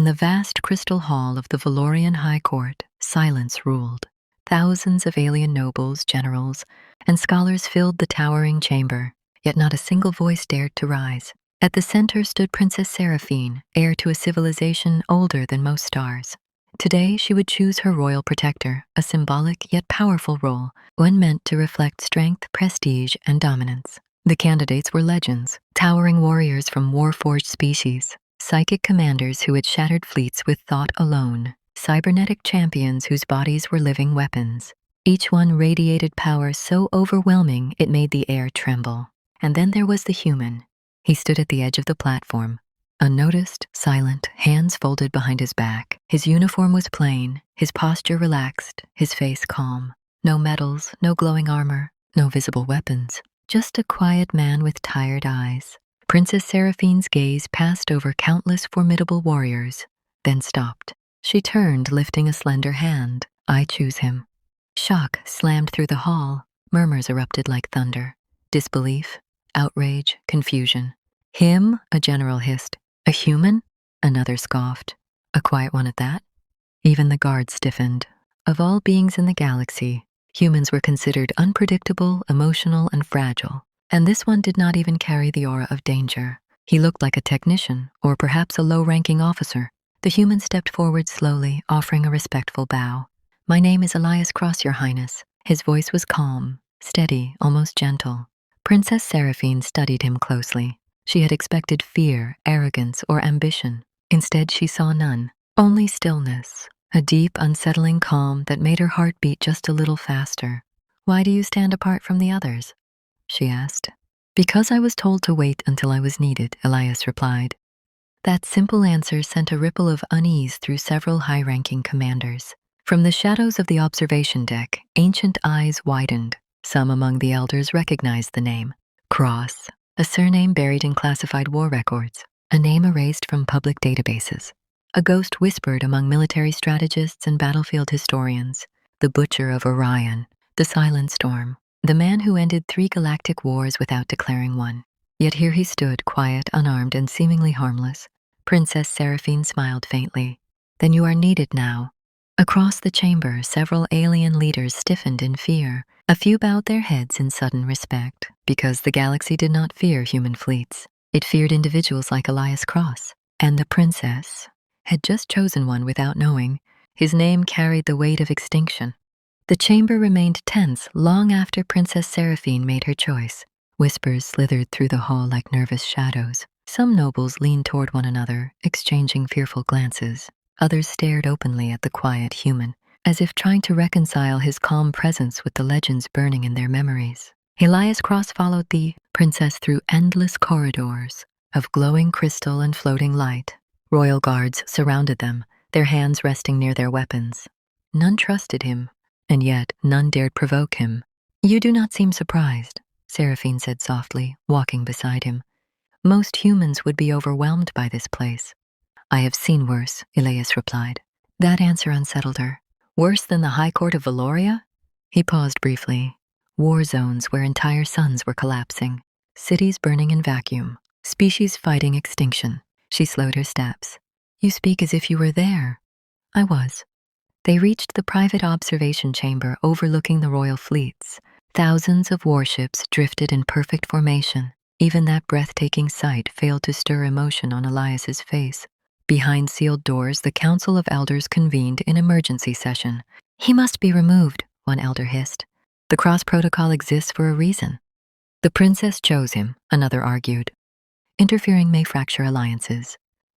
the vast crystal hall of the Valorian High Court, silence ruled. Thousands of alien nobles, generals, and scholars filled the towering chamber, yet not a single voice dared to rise. At the center stood Princess Seraphine, heir to a civilization older than most stars. Today she would choose her royal protector, a symbolic yet powerful role, one meant to reflect strength, prestige, and dominance. The candidates were legends, towering warriors from war-forged species, psychic commanders who had shattered fleets with thought alone, cybernetic champions whose bodies were living weapons. Each one radiated power so overwhelming it made the air tremble. And then there was the human. He stood at the edge of the platform, unnoticed, silent, hands folded behind his back. His uniform was plain, his posture relaxed, his face calm. No medals, no glowing armor, no visible weapons. Just a quiet man with tired eyes. Princess Seraphine's gaze passed over countless formidable warriors, then stopped. She turned, lifting a slender hand. "I choose him." Shock slammed through the hall. Murmurs erupted like thunder. Disbelief, outrage, confusion. "Him?" a general hissed. "A human?" Another scoffed. "A quiet one at that?" Even the guards stiffened. Of all beings in the galaxy, humans were considered unpredictable, emotional, and fragile. And this one did not even carry the aura of danger. He looked like a technician, or perhaps a low-ranking officer. The human stepped forward slowly, offering a respectful bow. "My name is Elias Cross, Your Highness." His voice was calm, steady, almost gentle. Princess Seraphine studied him closely. She had expected fear, arrogance, or ambition. Instead, she saw none. Only stillness, a deep, unsettling calm that made her heart beat just a little faster. "Why do you stand apart from the others?" she asked. "Because I was told to wait until I was needed," Elias replied. That simple answer sent a ripple of unease through several high-ranking commanders. From the shadows of the observation deck, ancient eyes widened. Some among the elders recognized the name. Cross, a surname buried in classified war records, a name erased from public databases. A ghost whispered among military strategists and battlefield historians. The Butcher of Orion, the Silent Storm, the man who ended 3 galactic wars without declaring one. Yet here he stood, quiet, unarmed, and seemingly harmless. Princess Seraphine smiled faintly. "Then you are needed now." Across the chamber, several alien leaders stiffened in fear. A few bowed their heads in sudden respect, because the galaxy did not fear human fleets. It feared individuals like Elias Cross. And the princess had just chosen one without knowing. His name carried the weight of extinction. The chamber remained tense long after Princess Seraphine made her choice. Whispers slithered through the hall like nervous shadows. Some nobles leaned toward one another, exchanging fearful glances. Others stared openly at the quiet human, as if trying to reconcile his calm presence with the legends burning in their memories. Elias Cross followed the princess through endless corridors of glowing crystal and floating light. Royal guards surrounded them, their hands resting near their weapons. None trusted him, and yet none dared provoke him. "You do not seem surprised," Seraphine said softly, walking beside him. "Most humans would be overwhelmed by this place." "I have seen worse," Elias replied. That answer unsettled her. "Worse than the High Court of Valoria?" He paused briefly. War zones where entire suns were collapsing, cities burning in vacuum, species fighting extinction. She slowed her steps. "You speak as if you were there." "I was." They reached the private observation chamber overlooking the royal fleets. Thousands of warships drifted in perfect formation. Even that breathtaking sight failed to stir emotion on Elias's face. Behind sealed doors, the Council of Elders convened in emergency session. "He must be removed," one elder hissed. "The cross protocol exists for a reason." "The princess chose him," another argued. "Interfering may fracture alliances.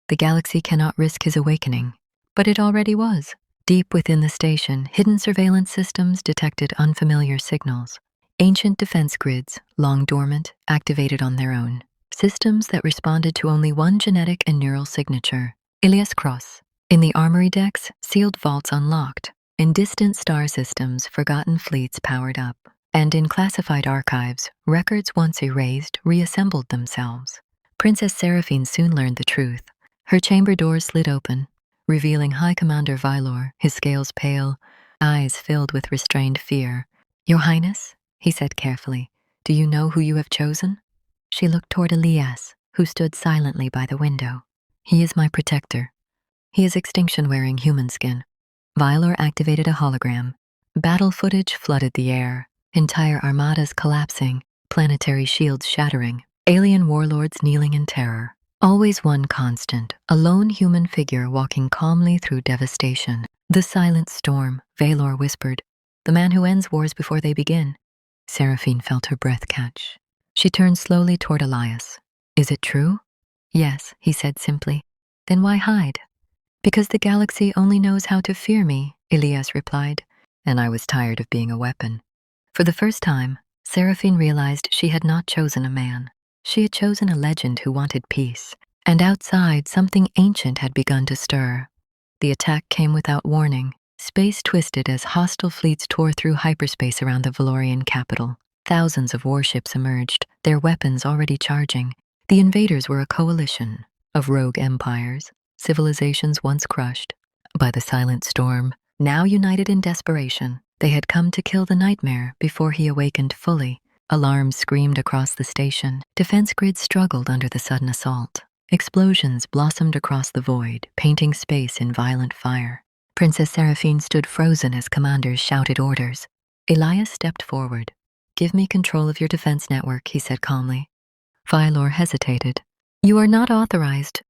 The galaxy cannot risk his awakening." But it already was. Deep within the station, hidden surveillance systems detected unfamiliar signals. Ancient defense grids, long dormant, activated on their own. Systems that responded to only one genetic and neural signature. Elias Cross. In the armory decks, sealed vaults unlocked. In distant star systems, forgotten fleets powered up. And in classified archives, records once erased reassembled themselves. Princess Seraphine soon learned the truth. Her chamber doors slid open, revealing High Commander Vylor, his scales pale, eyes filled with restrained fear. "Your Highness," he said carefully, "do you know who you have chosen?" She looked toward Elias, who stood silently by the window. "He is my protector." He is extinction-wearing human skin. Vylor activated a hologram. Battle footage flooded the air. Entire armadas collapsing, planetary shields shattering, alien warlords kneeling in terror. Always one constant, a lone human figure walking calmly through devastation. The silent storm, Valor whispered. The man who ends wars before they begin. Seraphine felt her breath catch. She turned slowly toward Elias. Is it true? Yes, he said simply. Then why hide? Because the galaxy only knows how to fear me, Elias replied, and I was tired of being a weapon. For the first time, Seraphine realized she had not chosen a man. She had chosen a legend who wanted peace, and outside something ancient had begun to stir. The attack came without warning. Space twisted as hostile fleets tore through hyperspace around the Valorian capital. Thousands of warships emerged, their weapons already charging. The invaders were a coalition of rogue empires, civilizations once crushed by the silent storm, now united in desperation. They had come to kill the nightmare before he awakened fully. Alarms screamed across the station. Defense grids struggled under the sudden assault. Explosions blossomed across the void, painting space in violent fire. Princess Seraphine stood frozen as commanders shouted orders. Elias stepped forward. Give me control of your defense network, he said calmly. Vylor hesitated. You are not authorized.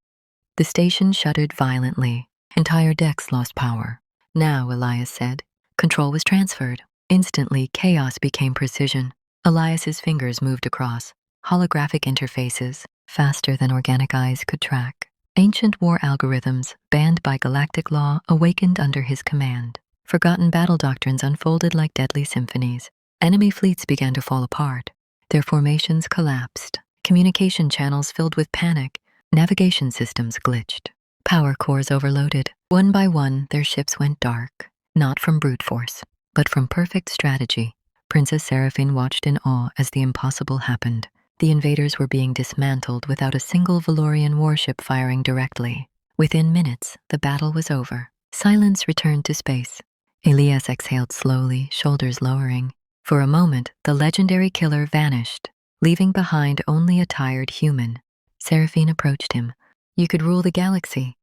The station shuddered violently. Entire decks lost power. Now, Elias said. Control was transferred. Instantly, chaos became precision. Elias's fingers moved across. Holographic interfaces, faster than organic eyes could track. Ancient war algorithms, banned by galactic law, awakened under his command. Forgotten battle doctrines unfolded like deadly symphonies. Enemy fleets began to fall apart. Their formations collapsed. Communication channels filled with panic. Navigation systems glitched. Power cores overloaded. One by one, their ships went dark. Not from brute force, but from perfect strategy. Princess Seraphine watched in awe as the impossible happened. The invaders were being dismantled without a single Valorian warship firing directly. Within minutes, the battle was over. Silence returned to space. Elias exhaled slowly, shoulders lowering. For a moment, the legendary killer vanished, leaving behind only a tired human. Seraphine approached him. You could rule the galaxy.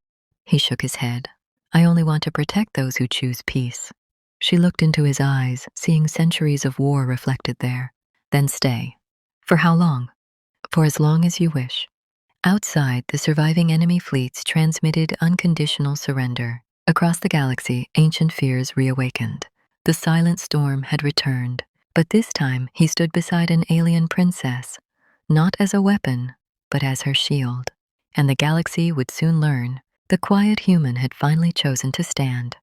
He shook his head. I only want to protect those who choose peace. She looked into his eyes, seeing centuries of war reflected there. Then stay. For how long? For as long as you wish. Outside, the surviving enemy fleets transmitted unconditional surrender. Across the galaxy, ancient fears reawakened. The silent storm had returned, but this time he stood beside an alien princess, not as a weapon, but as her shield. And the galaxy would soon learn the quiet human had finally chosen to stand.